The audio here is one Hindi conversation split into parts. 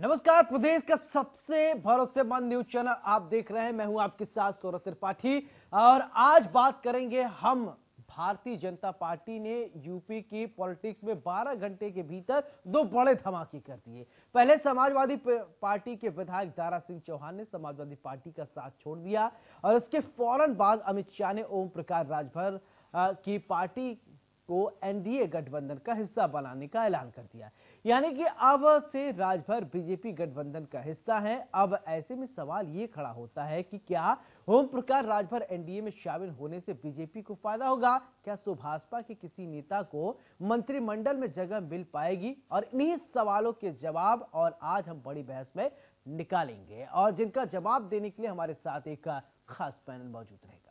नमस्कार, प्रदेश का सबसे भरोसेमंद न्यूज चैनल आप देख रहे हैं। मैं हूं आपके साथ सौरभ त्रिपाठी और आज बात करेंगे हम। भारतीय जनता पार्टी ने यूपी की पॉलिटिक्स में 12 घंटे के भीतर दो बड़े धमाके कर दिए। पहले समाजवादी पार्टी के विधायक दारा सिंह चौहान ने समाजवादी पार्टी का साथ छोड़ दिया और इसके फौरन बाद अमित शाह ने ओम प्रकाश राजभर की पार्टी को एनडीए गठबंधन का हिस्सा बनाने का ऐलान कर दिया। यानी कि अब से राजभर बीजेपी गठबंधन का हिस्सा है। अब ऐसे में सवाल ये खड़ा होता है कि क्या ओम प्रकाश राजभर एनडीए में शामिल होने से बीजेपी को फायदा होगा? क्या सुभाषपा के किसी नेता को मंत्रिमंडल में जगह मिल पाएगी? और इन्हीं सवालों के जवाब और आज हम बड़ी बहस में निकालेंगे और जिनका जवाब देने के लिए हमारे साथ एक खास पैनल मौजूद रहेगा।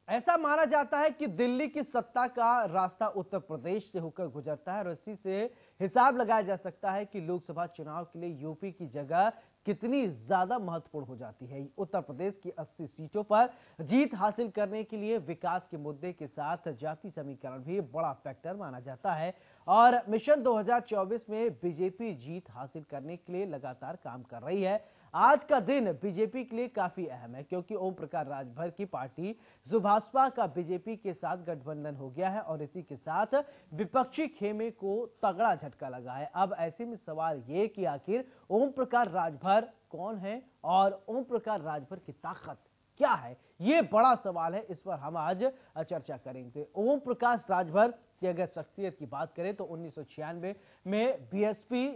ऐसा माना जाता है कि दिल्ली की सत्ता का रास्ता उत्तर प्रदेश से होकर गुजरता है और इसी से हिसाब लगाया जा सकता है कि लोकसभा चुनाव के लिए यूपी की जगह कितनी ज्यादा महत्वपूर्ण हो जाती है। उत्तर प्रदेश की 80 सीटों पर जीत हासिल करने के लिए विकास के मुद्दे के साथ जाति समीकरण भी बड़ा फैक्टर माना जाता है और मिशन 2024 में बीजेपी जीत हासिल करने के लिए लगातार काम कर रही है। आज का दिन बीजेपी के लिए काफी अहम है क्योंकि ओम प्रकाश राजभर की पार्टी सुभाषपा का बीजेपी के साथ गठबंधन हो गया है और इसी के साथ विपक्षी खेमे को तगड़ा झटका लगा है। अब ऐसे में सवाल ये कि आखिर ओम प्रकाश राजभर कौन है और ओम प्रकाश राजभर की ताकत क्या है, ये बड़ा सवाल है। इस पर हम आज चर्चा करेंगे। ओम प्रकाश राजभर की अगर शख्सियत की बात करें तो 1996 में बीएसपी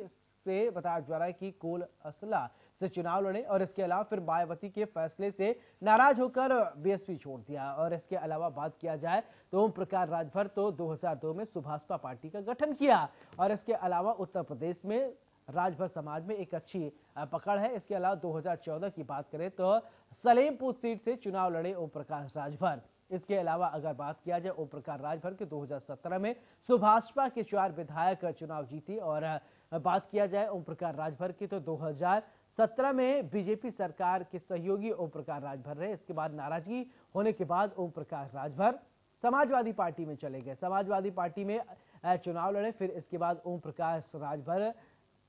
से बताया जा रहा है कि कोल असला से चुनाव लड़े और इसके अलावा फिर मायावती के फैसले से नाराज होकर बीएसपी छोड़ दिया। और इसके अलावा बात किया जाए तो ओम प्रकाश राजभर तो 2002 में सुभाषपा पार्टी का गठन किया और इसके अलावा उत्तर प्रदेश में राजभर समाज में एक अच्छी पकड़ है। इसके अलावा 2014 की बात करें तो सलेमपुर सीट से चुनाव लड़े ओम प्रकाश राजभर। इसके अलावा अगर बात किया जाए ओम प्रकाश राजभर के 2017 में सुभाषपा के 4 विधायक चुनाव जीती और बात किया जाए ओम प्रकाश राजभर की तो 2017 में बीजेपी सरकार के सहयोगी ओम प्रकाश राजभर रहे। इसके बाद नाराजगी होने के बाद ओम प्रकाश राजभर समाजवादी पार्टी में चले गए। समाजवादी पार्टी में चुनाव लड़े। फिर इसके बाद ओम प्रकाश राजभर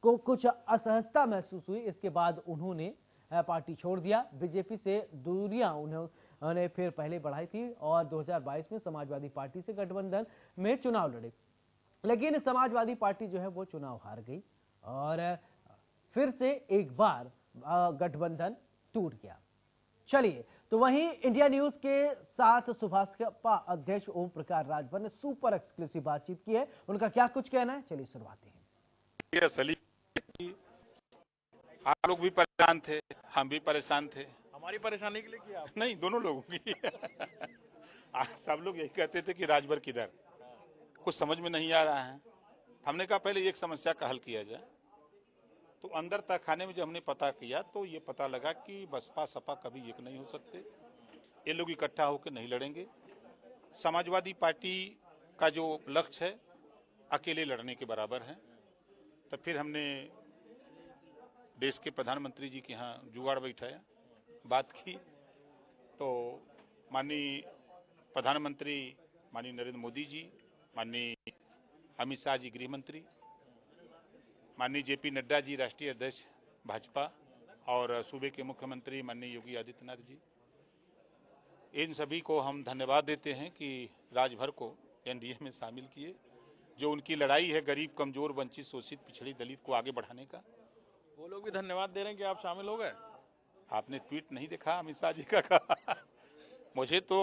को कुछ असहजता महसूस हुई। इसके बाद उन्होंने पार्टी छोड़ दिया। बीजेपी से दूरियां उन्होंने फिर पहले बढ़ाई थी और 2022 में समाजवादी पार्टी से गठबंधन में चुनाव लड़े, लेकिन समाजवादी पार्टी जो है वो चुनाव हार गई और फिर से एक बार गठबंधन टूट गया। चलिए, तो वहीं इंडिया न्यूज के साथ सुभाषपा अध्यक्ष ओम प्रकाश राजभर ने सुपर एक्सक्लूसिव बातचीत की है। उनका क्या कुछ कहना है, चलिए शुरुआत है। आप लोग भी परेशान थे, हम भी परेशान थे। हमारी परेशानी के लिए किया आप? नहीं, दोनों लोगों की। सब लोग यही कहते थे कि राजभर किधर, कुछ समझ में नहीं आ रहा है। हमने कहा पहले एक समस्या का हल किया जाए। तो अंदर तक खाने में जब हमने पता किया तो ये पता लगा कि बसपा सपा कभी एक नहीं हो सकते, ये लोग इकट्ठा होकर नहीं लड़ेंगे। समाजवादी पार्टी का जो लक्ष्य है अकेले लड़ने के बराबर है। तो फिर हमने देश के प्रधानमंत्री जी के यहाँ जुगाड़ बैठाया, बात की तो माननीय प्रधानमंत्री माननीय नरेंद्र मोदी जी, माननीय अमित शाह जी गृह मंत्री, माननीय जेपी नड्डा जी राष्ट्रीय अध्यक्ष भाजपा और सूबे के मुख्यमंत्री माननीय योगी आदित्यनाथ जी, इन सभी को हम धन्यवाद देते हैं कि राजभर को एनडीए में शामिल किए। जो उनकी लड़ाई है गरीब कमजोर वंचित शोषित पिछड़ी दलित को आगे बढ़ाने का, वो लोग भी धन्यवाद दे रहे हैं कि आप शामिल हो गए। आपने ट्वीट नहीं देखा अमित शाह जी का? मुझे तो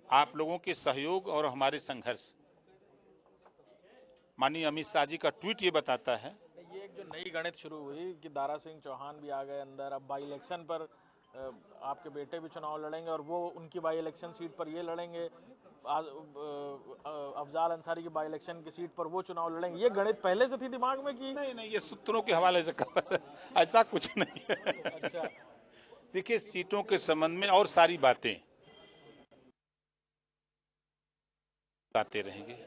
आप लोगों के सहयोग और हमारे संघर्ष, माननीय अमित शाह जी का ट्वीट ये बताता है। ये एक जो नई गणित शुरू हुई कि दारा सिंह चौहान भी आ गए अंदर, अब बाई इलेक्शन पर आपके बेटे भी चुनाव लड़ेंगे और वो उनकी बाई इलेक्शन सीट पर ये लड़ेंगे, अफजाल अंसारी की बाई इलेक्शन की सीट पर वो चुनाव लड़ेंगे। ये गणित पहले से थी दिमाग में कि नहीं, ये सूत्रों के हवाले से ऐसा कुछ नहीं है। अच्छा, देखिए, सीटों के संबंध में और सारी बातें आते रहेंगे।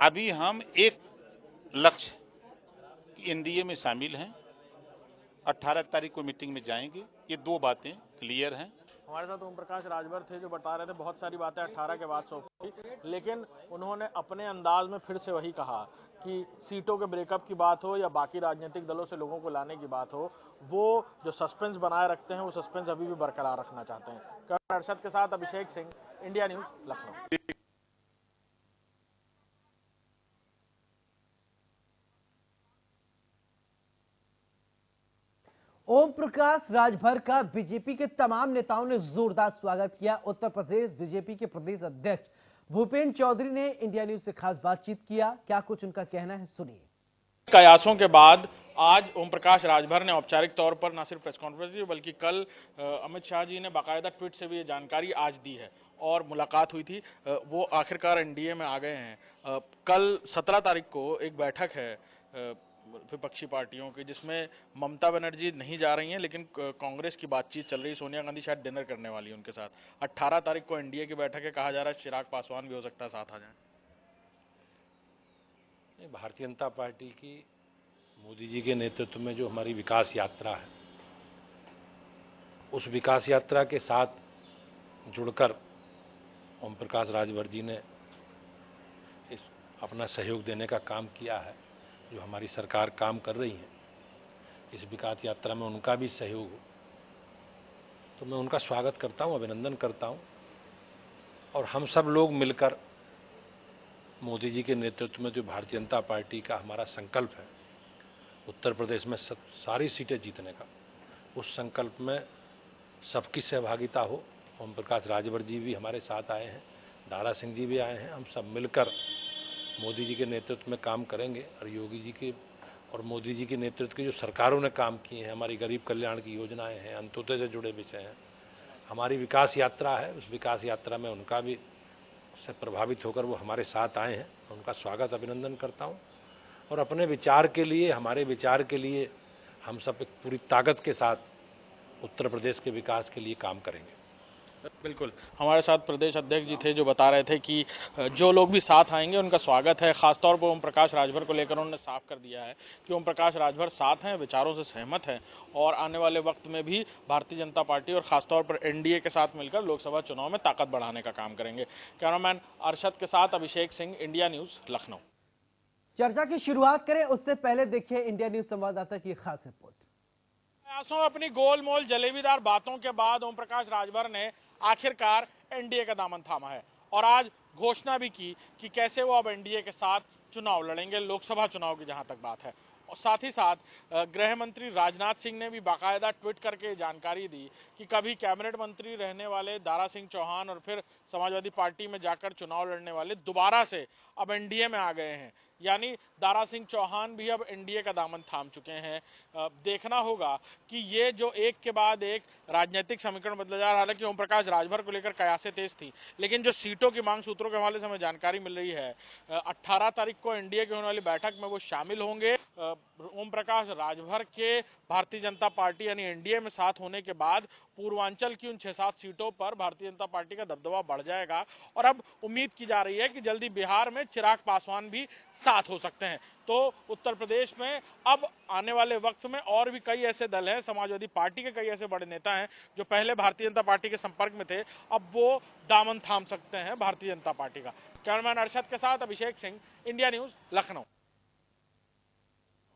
अभी हम एक लक्ष्य एनडीए में शामिल हैं, 18 तारीख को मीटिंग में जाएंगे। ये दो बातें क्लियर हैं। हमारे साथ ओम प्रकाश राजभर थे जो बता रहे थे बहुत सारी बातें 18 के बाद सौंपी, लेकिन उन्होंने अपने अंदाज में फिर से वही कहा कि सीटों के ब्रेकअप की बात हो या बाकी राजनीतिक दलों से लोगों को लाने की बात हो, वो जो सस्पेंस बनाए रखते हैं वो सस्पेंस अभी भी बरकरार रखना चाहते हैं। कैमरा अरशद के साथ अभिषेक सिंह, इंडिया न्यूज, लखनऊ। ओम प्रकाश राजभर का बीजेपी के तमाम नेताओं ने जोरदार स्वागत किया। उत्तर प्रदेश बीजेपी के प्रदेश अध्यक्ष भूपेंद्र चौधरी ने इंडिया न्यूज से खास बातचीत किया। क्या कुछ उनका कहना है, सुनिए। कयासों के बाद आज ओम प्रकाश राजभर ने औपचारिक तौर पर न सिर्फ प्रेस कॉन्फ्रेंस दी बल्कि कल अमित शाह जी ने बाकायदा ट्वीट से भी ये जानकारी आज दी है और मुलाकात हुई थी। वो आखिरकार एनडीए में आ गए हैं। कल 17 तारीख को एक बैठक है विपक्षी पार्टियों की, जिसमें ममता बनर्जी नहीं जा रही हैं, लेकिन कांग्रेस की बातचीत चल रही है। सोनिया गांधी शायद डिनर करने वाली है उनके साथ। 18 तारीख को एनडीए की बैठक है, कहा जा रहा है चिराग पासवान भी हो सकता है साथ आ जाए। भारतीय जनता पार्टी की मोदी जी के नेतृत्व में जो हमारी विकास यात्रा है, उस विकास यात्रा के साथ जुड़कर ओम प्रकाश राजभर जी ने अपना सहयोग देने का काम किया है। जो हमारी सरकार काम कर रही है इस विकास यात्रा में उनका भी सहयोग हो, तो मैं उनका स्वागत करता हूं, अभिनंदन करता हूं। और हम सब लोग मिलकर मोदी जी के नेतृत्व में जो भारतीय जनता पार्टी का हमारा संकल्प है उत्तर प्रदेश में सारी सीटें जीतने का, उस संकल्प में सबकी सहभागिता हो। ओम प्रकाश राजभर जी भी हमारे साथ आए हैं, दारा सिंह जी भी आए हैं। हम सब मिलकर मोदी जी के नेतृत्व में काम करेंगे और योगी जी के और मोदी जी के नेतृत्व की जो सरकारों ने काम किए हैं, हमारी गरीब कल्याण की योजनाएं हैं, अंत्योदय से जुड़े विषय हैं, हमारी विकास यात्रा है, उस विकास यात्रा में उनका भी से प्रभावित होकर वो हमारे साथ आए हैं। उनका स्वागत अभिनंदन करता हूं और अपने विचार के लिए, हमारे विचार के लिए हम सब एक पूरी ताकत के साथ उत्तर प्रदेश के विकास के लिए काम करेंगे। बिल्कुल, हमारे साथ प्रदेश अध्यक्ष जी थे जो बता रहे थे कि जो लोग भी साथ आएंगे उनका स्वागत है। खासतौर पर ओम प्रकाश राजभर को लेकर उन्होंने साफ कर दिया है कि ओम प्रकाश राजभर साथ हैं, विचारों से सहमत हैं और आने वाले वक्त में भी भारतीय जनता पार्टी और खासतौर पर एनडीए के साथ मिलकर लोकसभा चुनाव में ताकत बढ़ाने का काम करेंगे। कैमरामैन अरशद के साथ अभिषेक सिंह, इंडिया न्यूज, लखनऊ। चर्चा की शुरुआत करें उससे पहले देखिए इंडिया न्यूज संवाददाता की खास रिपोर्ट। प्रयासों अपनी गोलमोल जलेबीदार बातों के बाद ओम प्रकाश राजभर ने आखिरकार एनडीए का दामन थामा है और आज घोषणा भी की कि कैसे वो अब एनडीए के साथ चुनाव लड़ेंगे, लोकसभा चुनाव की जहां तक बात है। और साथ ही साथ गृह मंत्री राजनाथ सिंह ने भी बाकायदा ट्वीट करके जानकारी दी कि कभी कैबिनेट मंत्री रहने वाले दारा सिंह चौहान और फिर समाजवादी पार्टी में जाकर चुनाव लड़ने वाले दोबारा से अब एनडीए में आ गए हैं, यानी दारा सिंह चौहान भी अब एनडीए का दामन थाम चुके हैं। देखना होगा कि ये जो एक के बाद एक राजनीतिक समीकरण बदला जा रहा है। हालांकि ओम प्रकाश राजभर को लेकर कयासें तेज थी, लेकिन जो सीटों की मांग सूत्रों के हवाले से हमें जानकारी मिल रही है 18 तारीख को एनडीए की होने वाली बैठक में वो शामिल होंगे। ओम प्रकाश राजभर के भारतीय जनता पार्टी यानी एनडीए में साथ होने के बाद पूर्वांचल की उन 6-7 सीटों पर भारतीय जनता पार्टी का दबदबा बढ़ जाएगा और अब उम्मीद की जा रही है कि जल्दी बिहार में चिराग पासवान भी साथ हो सकते हैं। तो उत्तर प्रदेश में अब आने वाले वक्त में और भी कई ऐसे दल हैं, समाजवादी पार्टी के कई ऐसे बड़े नेता हैं जो पहले भारतीय जनता पार्टी के संपर्क में थे, अब वो दामन थाम सकते हैं भारतीय जनता पार्टी का। कैमरामैन अरशद के साथ Abhishek Singh, India news, Lucknow.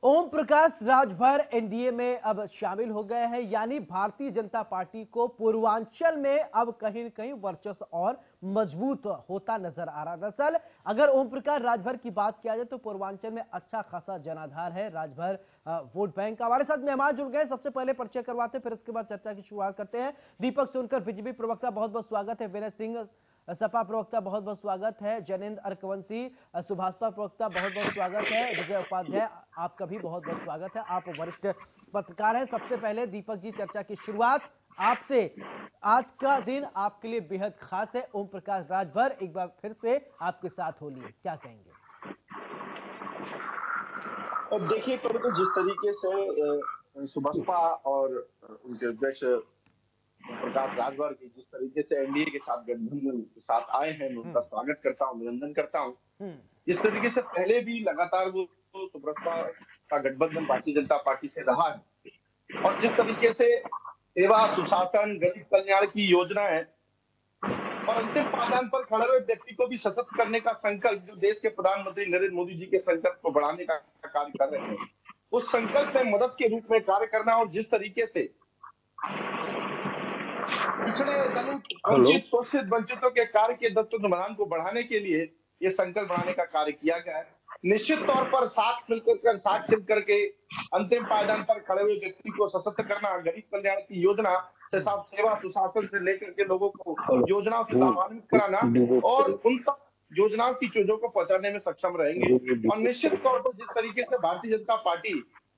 Om Prakash Rajbhar NDA में अब शामिल हो गए हैं, यानी भारतीय जनता पार्टी को पूर्वांचल में अब कहीं न कहीं वर्चस्व और मजबूत होता नजर आ रहा है। दरअसल अगर ओम प्रकाश राजभर की बात किया जाए तो पूर्वांचल में अच्छा खासा जनाधार है। राजभर वोट बैंक हमारे साथ मेहमान जुड़ गए, सबसे पहले परिचय करवाते फिर उसके बाद चर्चा की शुरुआत करते हैं। दीपक सोनकर बीजेपी प्रवक्ता, बहुत बहुत स्वागत है। विनय सिंह सपा प्रवक्ता, बहुत बहुत स्वागत है। जैनेन्द्र अर्कवंशी सुभाषपा प्रवक्ता, बहुत बहुत स्वागत है। विजय उपाध्याय, आपका भी बहुत बहुत स्वागत है, आप वरिष्ठ पत्रकार हैं। सबसे पहले दीपक जी, चर्चा की शुरुआत आपसे। आज का दिन आपके लिए बेहद खास है। ओम प्रकाश राजभर एक बार फिर से आपके साथ हो लिए, क्या कहेंगे? देखिए, पहले तो जिस तरीके से सुभाषपा और उनके अध्यक्ष प्रकाश राजभर की जिस तरीके से एनडीए के साथ गठबंधन के साथ आए हैं, मैं उनका स्वागत करता हूं, अभिनंदन करता हूं। जिस तरीके से पहले भी लगातार वो सुभाषपा का गठबंधन भारतीय जनता पार्टी से रहा है और जिस तरीके से सेवा, सुशासन, गरीब कल्याण की योजनाएं और अंतिम पायदान पर खड़े हुए व्यक्ति को भी सशक्त करने का संकल्प जो देश के प्रधानमंत्री नरेंद्र मोदी जी के संकल्प को बढ़ाने का कार्य कर रहे हैं, उस संकल्प में मदद के रूप में कार्य करना और जिस तरीके से पिछड़े, दलित, वंचित, शोषित, वंचितों के कार्य के दत्तक अनुदान को बढ़ाने के लिए ये संकल्प बढ़ाने का कार्य किया गया है। निश्चित तौर पर साथ मिलकर के अंतिम पायदान पर खड़े हुए व्यक्ति को सशक्त करना, गरीब कल्याण की योजना से सेवा, सुशासन से लेकर के लोगों को योजनाओं से लाभान्वित कराना और उन सब योजनाओं की चीजों को पहुंचाने में सक्षम रहेंगे। और निश्चित तौर पर जिस तरीके से भारतीय जनता पार्टी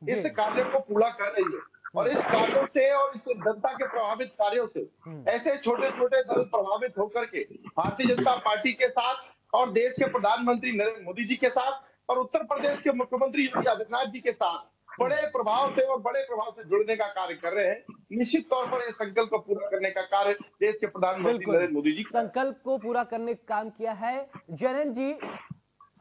इस कार्य को पूरा कर रही है और इस कार्यों से और इस जनता के प्रभावित कार्यों से ऐसे छोटे छोटे दल प्रभावित होकर के भारतीय जनता पार्टी के साथ और देश के प्रधानमंत्री नरेंद्र मोदी जी के साथ और उत्तर प्रदेश के मुख्यमंत्री योगी आदित्यनाथ जी के साथ बड़े प्रभाव से जुड़ने का कार्य कर रहे हैं। निश्चित तौर पर इस संकल्प को पूरा करने का कार्य देश के प्रधानमंत्री नरेंद्र मोदी जी संकल्प को पूरा करने का काम किया है। जयनंद जी,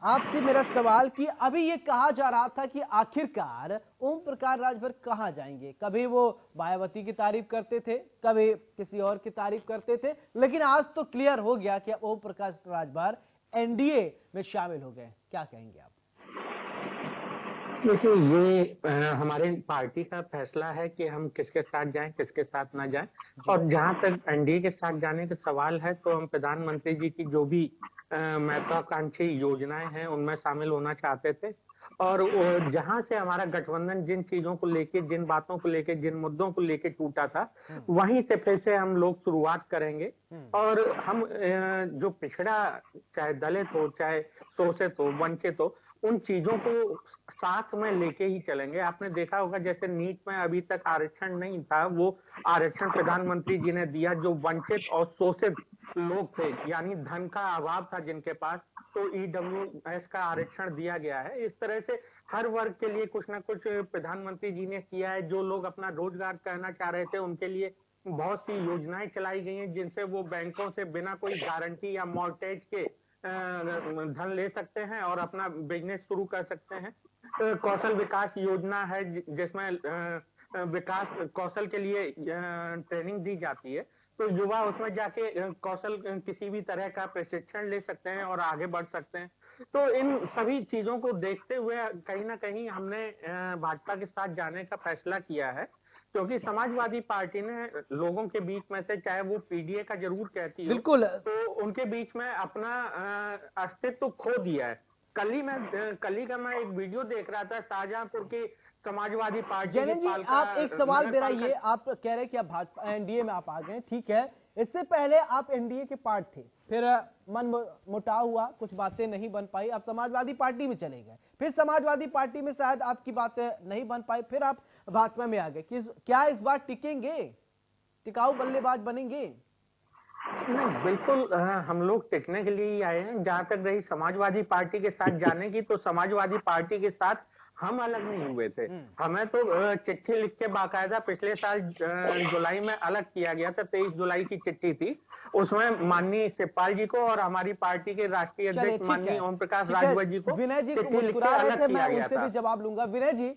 आपसे मेरा सवाल कि अभी ये कहा जा रहा था कि आखिरकार ओम प्रकाश राजभर कहां जाएंगे। कभी वो मायावती की तारीफ करते थे, कभी किसी और की तारीफ करते थे, लेकिन आज तो क्लियर हो गया कि ओम प्रकाश राजभर एनडीए में शामिल हो गए। क्या कहेंगे आप? देखिए, ये हमारे पार्टी का फैसला है कि हम किसके साथ जाएं, किसके साथ ना जाएं। और जहां तक एनडीए के साथ जाने का सवाल है, तो हम प्रधानमंत्री जी की जो भी महत्वाकांक्षी योजनाएं हैं उनमें शामिल होना चाहते थे। और जहां से हमारा गठबंधन जिन चीजों को लेके, जिन बातों को लेके, जिन मुद्दों को लेके टूटा था, वहीं से फिर से हम लोग शुरुआत करेंगे। और हम जो पिछड़ा, चाहे दलित हो, चाहे शोषित हो, वंचित हो, उन चीजों को साथ में लेके ही चलेंगे। आपने देखा होगा जैसे नीट में अभी तक आरक्षण नहीं था, वो आरक्षण प्रधानमंत्री जी ने दिया। जो वंचित और शोषित लोग थे, यानी धन का अभाव था जिनके पास, तो ईडब्ल्यूएस का आरक्षण दिया गया है। इस तरह से हर वर्ग के लिए कुछ ना कुछ प्रधानमंत्री जी ने किया है। जो लोग अपना रोजगार करना चाह रहे थे उनके लिए बहुत सी योजनाएं चलाई गई हैं, जिनसे वो बैंकों से बिना कोई गारंटी या मॉर्टगेज के धन ले सकते हैं और अपना बिजनेस शुरू कर सकते हैं। कौशल विकास योजना है जिसमें विकास कौशल के लिए ट्रेनिंग दी जाती है, तो युवा उसमें जाके कौशल किसी भी तरह का प्रशिक्षण ले सकते हैं और आगे बढ़ सकते हैं। तो इन सभी चीजों को देखते हुए कहीं ना कहीं हमने भाजपा के साथ जाने का फैसला किया है, क्योंकि समाजवादी पार्टी ने लोगों के बीच में से, चाहे वो पीडीए का जरूर कहती हो, बिल्कुल, तो उनके बीच में अपना अस्तित्व खो दिया है। कल ही का मैं एक वीडियो देख रहा था शाहजहांपुर की समाजवादी पार्टी। जयनंद जी, आप एक सवाल मेरा ये, आप कह रहे हैं कि आप भाजपा एनडीए में आप आ गए, ठीक है। इससे पहले आप एनडीए के पार्ट थे, फिर मन मुटाव हुआ, कुछ बातें नहीं बन पाई, आप समाजवादी पार्टी में चले गए, फिर समाजवादी पार्टी में शायद आपकी बातें नहीं बन पाई, फिर आप भाजपा में आ गए। क्या इस बार टिकेंगे, टिकाऊ बल्लेबाज बनेंगे? नहीं, बिल्कुल हम लोग टिकने के लिए ही आए हैं। जहां तक रही समाजवादी पार्टी के साथ जाने की, तो समाजवादी पार्टी के साथ हम अलग नहीं हुए थे। हमें तो चिट्ठी लिख के बाकायदा पिछले साल जुलाई में अलग किया गया था। 23 जुलाई की चिट्ठी थी, उसमें माननीय शिवपाल जी को और हमारी पार्टी के राष्ट्रीय अध्यक्ष माननीय ओम प्रकाश राजभर जी को विनय जी चिट्ठी लिख के अलग किया गया था। भी जवाब लूंगा। विनय जी,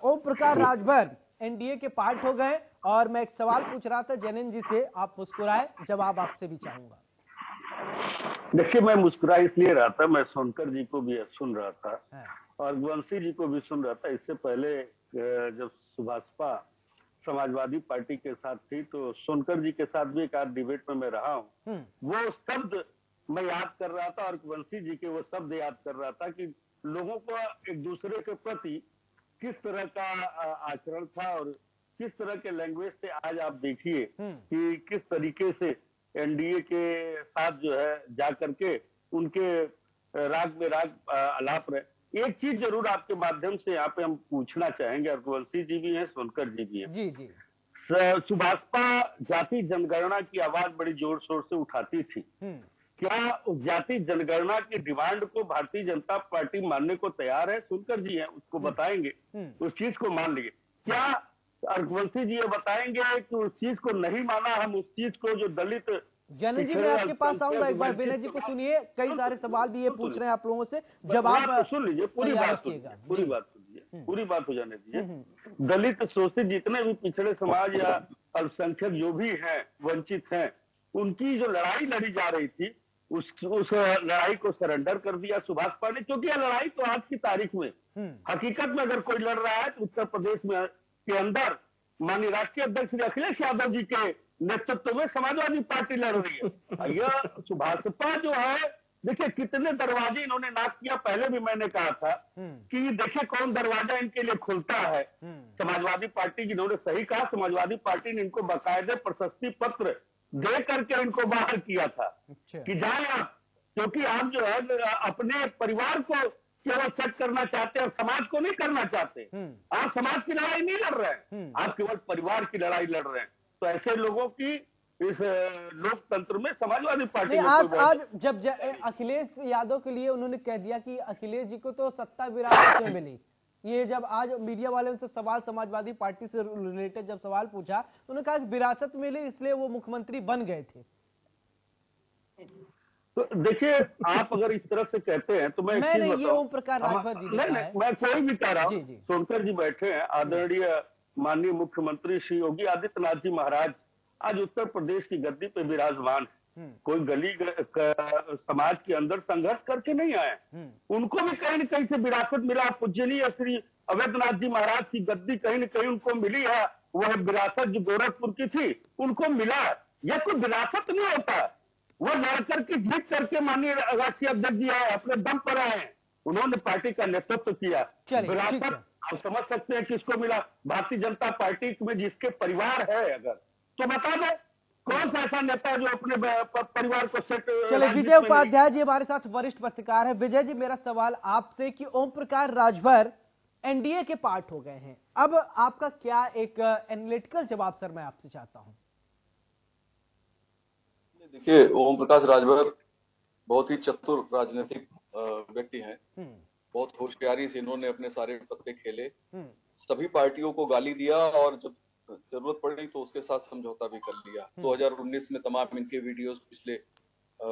ओम प्रकाश राजभर एनडीए के पार्ट हो गए, और मैं एक सवाल पूछ रहा था जयनंद जी से, आप मुस्कुराए, जवाब आपसे भी चाहूंगा। देखिए, मैं मुस्कुरा इसलिए रहा था, मैं सोनकर जी को भी सुन रहा था और वंशी जी को भी सुन रहा था। इससे पहले जब सुभाषपा समाजवादी पार्टी के साथ थी, तो सोनकर जी के साथ भी एक आध डिबेट में मैं रहा हूँ। वो शब्द मैं याद कर रहा था और वंशी जी के वो शब्द याद कर रहा था कि लोगों को एक दूसरे के प्रति किस तरह का आचरण था और किस तरह के लैंग्वेज से आज आप देखिए कि किस तरीके से एनडीए के साथ जो है जा करके उनके राग में राग आलाप रहे। एक चीज जरूर आपके माध्यम से यहाँ पे हम पूछना चाहेंगे, अरवंशी जी भी हैं, सोनकर जी भी हैं। जी जी। सुभाषपा जाति जनगणना की आवाज बड़ी जोर शोर से उठाती थी। क्या उस जाति जनगणना की डिमांड को भारतीय जनता पार्टी मानने को तैयार है? सोनकर जी हैं, उसको बताएंगे, उस चीज को मान लिए। क्या अरवंशी जी ये बताएंगे कि उस चीज को नहीं माना, हम उस चीज को जो दलित। जयनंद जी, मैं आपके पास आऊंगा, एक बार विनय जी को सुनिए, कई सारे सवाल भी ये पूछ रहे हैं आप लोगों से, जवाब सुन लीजिए, पूरी बात सुनिए, पूरी बात हो जाने दीजिए। दलित शोषित जितने भी पिछड़े समाज या अल्पसंख्यक जो भी हैं, वंचित हैं, उनकी जो लड़ाई लड़ी जा रही थी, उस लड़ाई को सरेंडर कर दिया सुभाषपा ने, क्योंकि यह लड़ाई तो आज की तारीख में, हकीकत में अगर कोई लड़ रहा है तो उत्तर प्रदेश में के अंदर माननीय राष्ट्रीय अध्यक्ष अखिलेश यादव जी के नेतृत्व में समाजवादी पार्टी लड़ रही है। यह सुभाषपा जो है, देखिए कितने दरवाजे इन्होंने नाक किया। पहले भी मैंने कहा था कि देखिए कौन दरवाजा इनके लिए खुलता है। समाजवादी पार्टी, जिन्होंने सही कहा, समाजवादी पार्टी ने इनको बाकायदे प्रशस्ति पत्र दे करके इनको बाहर किया था कि जाए आप, क्योंकि आप जो है अपने परिवार को केवल सेट करना चाहते हैं और समाज को नहीं करना चाहते। आप समाज की लड़ाई नहीं लड़ रहे हैं, आप केवल परिवार की लड़ाई लड़ रहे हैं। तो ऐसे लोगों की इस लोकतंत्र में समाजवादी पार्टी आज जब अखिलेश यादव के लिए उन्होंने कह दिया कि अखिलेश जी को तो सत्ता विरासत में मिली, ये जब आज मीडिया वाले उनसे सवाल, समाजवादी पार्टी से रिलेटेड जब सवाल पूछा तो उन्होंने कहा विरासत मिली इसलिए वो मुख्यमंत्री बन गए थे। तो देखिए, आप अगर इस तरह से कहते हैं तो मैं नहीं, ये ओम प्रकाश राजभर जी नहीं, मैं कोई भी कह रहा हूँ। सोनकर जी बैठे हैं, आदरणीय माननीय मुख्यमंत्री श्री योगी आदित्यनाथ जी महाराज आज उत्तर प्रदेश की गद्दी पे विराजमान है। कोई गली समाज के अंदर संघर्ष करके नहीं आए, उनको भी कहीं न कहीं से विरासत मिला। पूजनीय श्री अवैधनाथ जी महाराज की गद्दी कहीं न कहीं उनको मिली है, वह विरासत जो गोरखपुर की थी उनको मिला। यह कोई विरासत नहीं होता, वो लड़ करके जीत करके माननीय राष्ट्रीय अध्यक्ष जी आए, अपने दम पर आए, उन्होंने पार्टी का नेतृत्व किया। विरासत आप समझ सकते हैं किसको मिला। भारतीय जनता पार्टी में जिसके परिवार है अगर, तो बता दो कौन सा ऐसा नेता जो अपने परिवार को सेट। चलिए, विजय उपाध्याय जी हमारे साथ वरिष्ठ पत्रकार है। विजय जी, मेरा सवाल आपसे कि ओम प्रकाश राजभर एनडीए के पार्ट हो गए हैं, अब आपका क्या एक एनालिटिकल जवाब सर मैं आपसे चाहता हूं। देखिए, ओम प्रकाश राजभर बहुत ही चतुर राजनीतिक व्यक्ति हैं। बहुत होशियारी से इन्होंने अपने सारे पत्ते खेले, सभी पार्टियों को गाली दिया और जब जरूरत पड़ी तो उसके साथ समझौता भी कर लिया। 2019 में तमाम इनके वीडियोस पिछले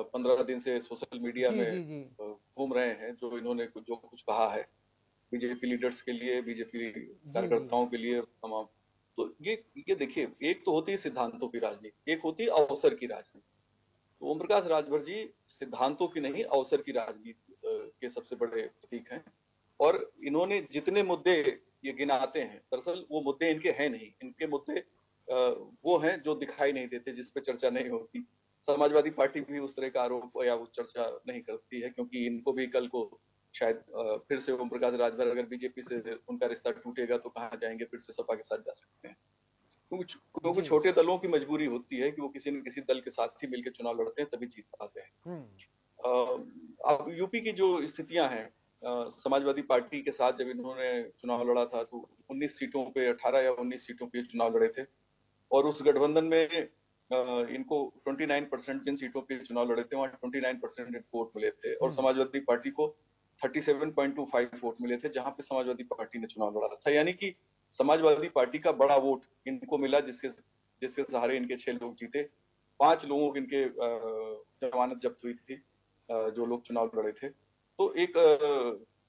15 दिन से सोशल मीडिया में घूम रहे हैं, जो इन्होंने जो कुछ कहा है बीजेपी लीडर्स के लिए, बीजेपी कार्यकर्ताओं के लिए तमाम। तो ये देखिए, एक तो होती है सिद्धांतों की राजनीति, एक होती है अवसर की राजनीति। तो ओम प्रकाश राजभर जी सिद्धांतों की नहीं, अवसर की राजनीति के सबसे बड़े प्रतीक हैं। और इन्होंने जितने मुद्दे ये गिनाते हैं, दरअसल वो मुद्दे इनके हैं नहीं। इनके मुद्दे वो हैं जो दिखाई नहीं देते, जिस पे चर्चा नहीं होती। समाजवादी पार्टी भी उस तरह का आरोप या वो चर्चा नहीं करती है, क्योंकि इनको भी कल को शायद फिर से ओम प्रकाश राजभर अगर बीजेपी से उनका रिश्ता टूटेगा तो कहाँ जाएंगे, फिर से सपा के साथ जा सकते हैं। क्योंकि छोटे दलों की मजबूरी होती है कि वो किसी न किसी दल के साथ ही मिलकर चुनाव लड़ते हैं, तभी जीत पाते हैं। अब यूपी की जो स्थितियां हैं, समाजवादी पार्टी के साथ जब इन्होंने चुनाव लड़ा था तो 19 सीटों पे 18 या 19 सीटों पे चुनाव लड़े थे, और उस गठबंधन में इनको 29% जिन सीटों पे चुनाव लड़े थे वहाँ 29% वोट मिले थे, और समाजवादी पार्टी को 37.25 वोट मिले थे, जहां पे समाजवादी पार्टी ने चुनाव लड़ा था। यानी कि समाजवादी पार्टी का बड़ा वोट इनको मिला, जिसके सहारे इनके 6 लोग जीते। 5 लोगों की इनके जमानत जब्त हुई थी, जो लोग चुनाव लड़े थे। तो एक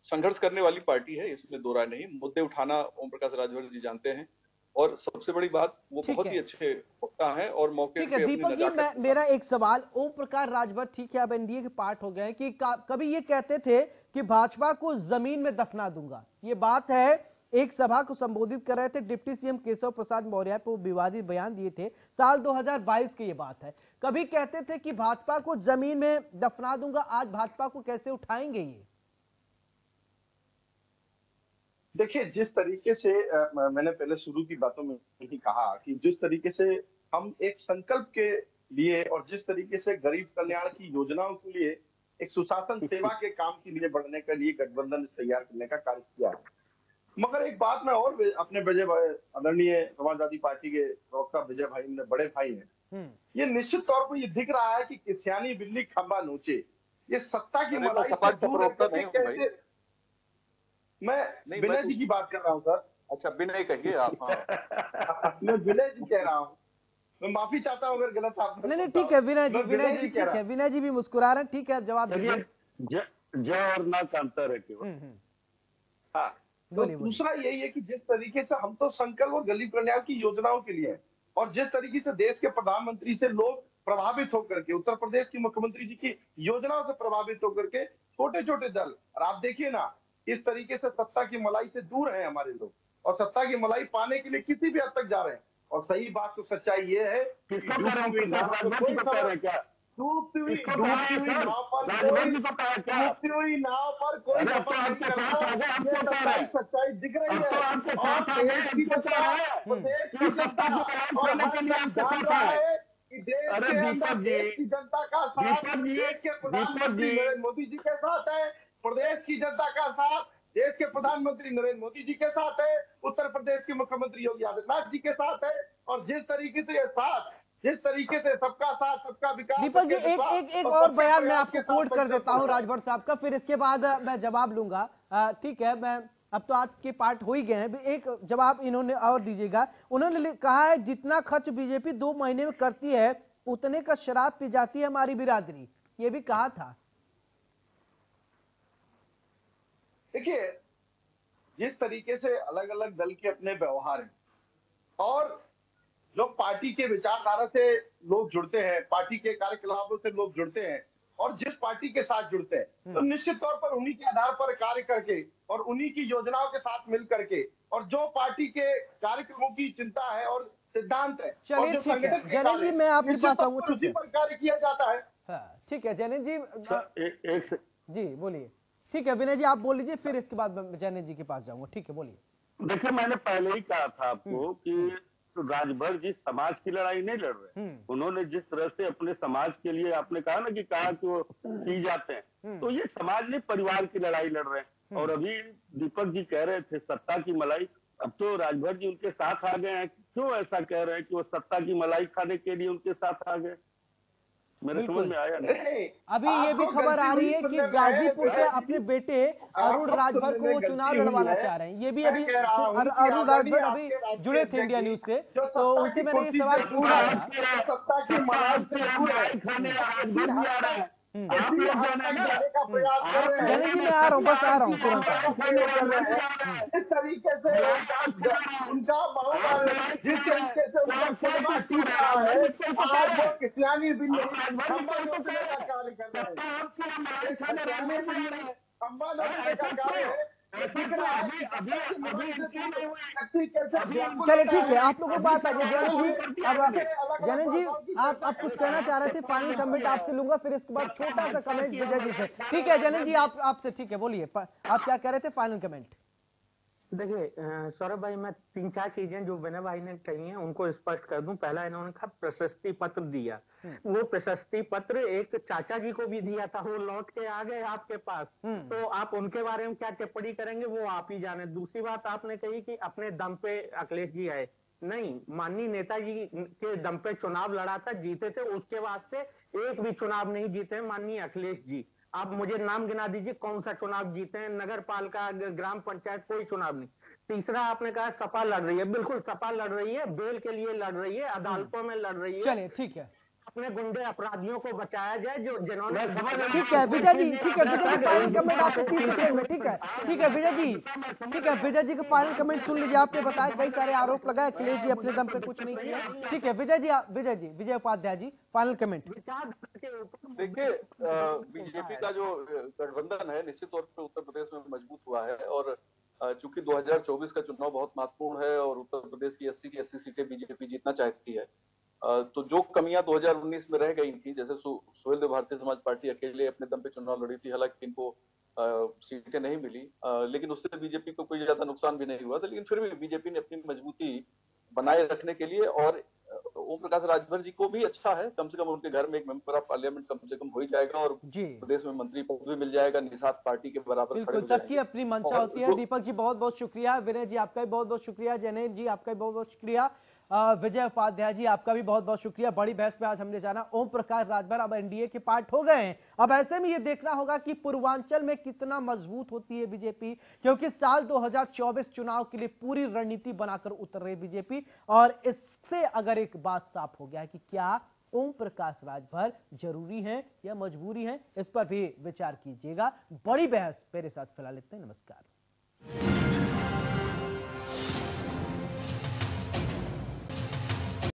संघर्ष करने वाली पार्टी है, इसमें दो राय नहीं। मुद्दे उठाना ओम प्रकाश राजभर जी जानते हैं, और सबसे बड़ी बात वो बहुत ही अच्छे वक्ता हैं और मौके पे अपनी दीपक जी, मेरा एक सवाल, ओम प्रकाश राजभर ठीक है अब एनडीए के पार्ट हो गए कि कभी ये कहते थे कि भाजपा को जमीन में दफना दूंगा, ये बात है। एक सभा को संबोधित कर रहे थे, डिप्टी सीएम केशव प्रसाद मौर्य पे विवादित बयान दिए थे, साल 2022 की ये बात है। कभी कहते थे कि भाजपा को जमीन में दफना दूंगा, आज भाजपा को कैसे उठाएंगे ये? देखिए, जिस तरीके से मैंने पहले शुरू की बातों में ही कहा कि जिस तरीके से हम एक संकल्प के लिए और जिस तरीके से गरीब कल्याण की योजनाओं के लिए, एक सुशासन सेवा के काम के लिए बढ़ने के लिए गठबंधन तैयार करने का कार्य किया है। मगर एक बात मैं और अपने विजय भाई, आदरणीय समाजवादी पार्टी के प्रवक्ता विजय भाई, ने बड़े भाई हैं, ये निश्चित तौर पर ये दिख रहा है कि किसियानी बिल्ली खंबा नोचे, ये सत्ता की मलाई से दूर कैसे। मैं विनय जी की बात कर रहा हूँ सर। अच्छा, विनय कहिए आप। मैं विनय जी कह रहा हूँ, मैं माफी चाहता हूँ अगर गलत आप। नहीं ठीक है विनय जी, ठीक है, विनय जी भी मुस्कुरा रहे हैं, ठीक है, जवाब दीजिए। जय और ना का अंतर है केवल। हाँ, तो दूसरा यही है कि जिस तरीके से हम तो संकल्प और गरीब कल्याण की योजनाओं के लिए, और जिस तरीके से देश के प्रधानमंत्री से लोग प्रभावित होकर के, उत्तर प्रदेश की मुख्यमंत्री जी की योजनाओं से प्रभावित होकर के छोटे छोटे दल, और आप देखिए ना इस तरीके से सत्ता की मलाई से दूर है हमारे लोग, और सत्ता की मलाई पाने के लिए किसी भी हद तक जा रहे हैं। और सही बात तो सच्चाई ये है कि डूबती हुई नाव पर कोई सवार, डूबती हुई नाव पर कोई सफर नहीं करता, ये सच्चाई दिख रही है। और देश की जनता और जान रहा है कि देश के अंदर देश की जनता का साथ देश के प्रधानमंत्री नरेंद्र मोदी जी के साथ है, प्रदेश की जनता का साथ देश के प्रधानमंत्री नरेंद्र मोदी जी के साथ है, उत्तर प्रदेश के मुख्यमंत्री योगी आदित्यनाथ जी के साथ है। और जिस तरीके से सबका साथ सबका विकास। दीपक जी एक और बयान मैं आपको कोट कर देता हूं राजभर साहब का, फिर इसके बाद मैं जवाब लूंगा। ठीक है, मैं अब तो आज के पार्ट हो ही गए हैं, एक जवाब इन्होंने और दीजिएगा। उन्होंने कहा है जितना खर्च बीजेपी 2 महीने में करती है उतने का शराब पी जाती है हमारी बिरादरी, ये भी कहा था। देखिए जिस तरीके से अलग अलग दल के अपने व्यवहार हैं और जो पार्टी के विचारधारा से लोग जुड़ते हैं, पार्टी के कार्यकलापों से लोग जुड़ते हैं और जिस पार्टी के साथ जुड़ते हैं, तो निश्चित तौर पर उन्हीं के आधार पर कार्य करके और उन्हीं की योजनाओं के साथ मिल करके और जो पार्टी के कार्यक्रमों की चिंता है और सिद्धांत है और जो संगठन के जैनेन जी मैं आपके पास आऊंगा, उसी पर कार्य किया जाता है। ठीक है जैनेन जी, जी बोलिए। ठीक है विनय जी आप बोल लीजिए, फिर इसके बाद मैं जैनेन जी के पास जाऊंगा। ठीक है बोलिए। देखिए मैंने पहले ही कहा था आपको कि राजभर जी समाज की लड़ाई नहीं लड़ रहे। उन्होंने जिस तरह से अपने समाज के लिए आपने कहा ना कि कहा कि वो की जाते हैं, तो ये समाज नहीं परिवार की लड़ाई लड़ रहे हैं। और अभी दीपक जी कह रहे थे सत्ता की मलाई, अब तो राजभर जी उनके साथ आ गए हैं। क्यों ऐसा कह रहे हैं कि वो सत्ता की मलाई खाने के लिए उनके साथ आ गए? मेरे समझ में आया नहीं। अभी ये भी खबर आ रही है कि गाजीपुर से अपने बेटे अरुण राजभर को चुनाव लड़वाना चाह रहे हैं। ये भी अभी अरुण राजभर अभी जुड़े थे इंडिया न्यूज से, तो उनसे मैंने ये सवाल पूछा था। सत्ता की मलाई से दूर है। जैनेन जी मैं आ रहा हूँ, बस आ रहा हूँ तुरंत। इस तरीके से उनका बाहुबल, जिस तरीके से उनका खुदमा टूट रहा है, आज वो किसानी बिल कार्य कर रहे हैं। चलिए ठीक है, आप लोगों को बात आ गई। जैनेन जी आप कुछ कहना चाह रहे थे, फाइनल कमेंट आपसे लूंगा, फिर इसके बाद छोटा सा कमेंट विजय जी से। ठीक है जैनेन जी आपसे, ठीक है बोलिए आप क्या कह रहे थे, फाइनल कमेंट। देखिए सौरभ भाई, मैं 3-4 चीजें जो विनय भाई ने कही हैं उनको स्पष्ट कर दूं। पहला इन्होंने कहा प्रशस्ति पत्र दिया, वो प्रशस्ति पत्र एक चाचा जी को भी दिया था, वो लौट के आ गए आपके पास, तो आप उनके बारे में क्या टिप्पणी करेंगे वो आप ही जाने। दूसरी बात आपने कही कि अपने दम पे अखिलेश जी आए, नहीं, माननीय नेताजी के दम पे चुनाव लड़ा था, जीते थे, उसके बाद से एक भी चुनाव नहीं जीते माननीय अखिलेश जी। आप मुझे नाम गिना दीजिए कौन सा चुनाव जीते हैं, नगर पालिका, ग्राम पंचायत, कोई चुनाव नहीं। तीसरा आपने कहा सपा लड़ रही है, बिल्कुल सपा लड़ रही है, बेल के लिए लड़ रही है, अदालतों में लड़ रही है। चलिए ठीक है, अपने गुंडे अपराधियों को बचाया जाए जो जिन्होंने। ठीक है विजय जी, ठीक है विजय जी फाइनल कमेंट आपसे 30 सेकंड में। ठीक है विजय जी, ठीक है विजय जी का फाइनल कमेंट सुन लीजिए। आपने बताया कई सारे आरोप लगाए, अखिलेश जी अपने दम पे कुछ नहीं किया। ठीक है विजय उपाध्याय जी फाइनल कमेंट। देखिए बीजेपी का जो गठबंधन है निश्चित तौर पर उत्तर प्रदेश में मजबूत हुआ है और चूंकि 2024 का चुनाव बहुत महत्वपूर्ण है और उत्तर प्रदेश की 80 की 80 सीटें बीजेपी जीतना चाहती है, तो जो कमियां 2019 में रह गई थी, जैसे सुहेलदेव भारतीय समाज पार्टी अकेले अपने दम पे चुनाव लड़ी थी, हालांकि इनको सीटें नहीं मिली, लेकिन उससे बीजेपी को कोई ज्यादा नुकसान भी नहीं हुआ था। लेकिन फिर भी बीजेपी ने अपनी मजबूती बनाए रखने के लिए, और ओम प्रकाश राजभर जी को भी अच्छा है, कम से कम उनके घर में एक मेंबर ऑफ पार्लियामेंट कम से कम हो ही जाएगा और प्रदेश में मंत्री पद भी मिल जाएगा, निषाद पार्टी के बराबर। बिल्कुल, सबकी अपनी मंशा होती है। दीपक जी बहुत बहुत शुक्रिया, विनय जी आपका भी बहुत बहुत शुक्रिया, जैनेन जी आपका भी बहुत बहुत शुक्रिया, विजय उपाध्याय जी आपका भी बहुत बहुत शुक्रिया। बड़ी बहस में आज हमने जाना ओम प्रकाश राजभर अब एनडीए के पार्ट हो गए हैं। अब ऐसे में ये देखना होगा कि पूर्वांचल में कितना मजबूत होती है बीजेपी, क्योंकि साल 2024 चुनाव के लिए पूरी रणनीति बनाकर उतर रही बीजेपी। और इससे अगर एक बात साफ हो गया है कि क्या ओम प्रकाश राजभर जरूरी है या मजबूरी है, इस पर भी विचार कीजिएगा। बड़ी बहस मेरे साथ फिलहाल इतने, नमस्कार।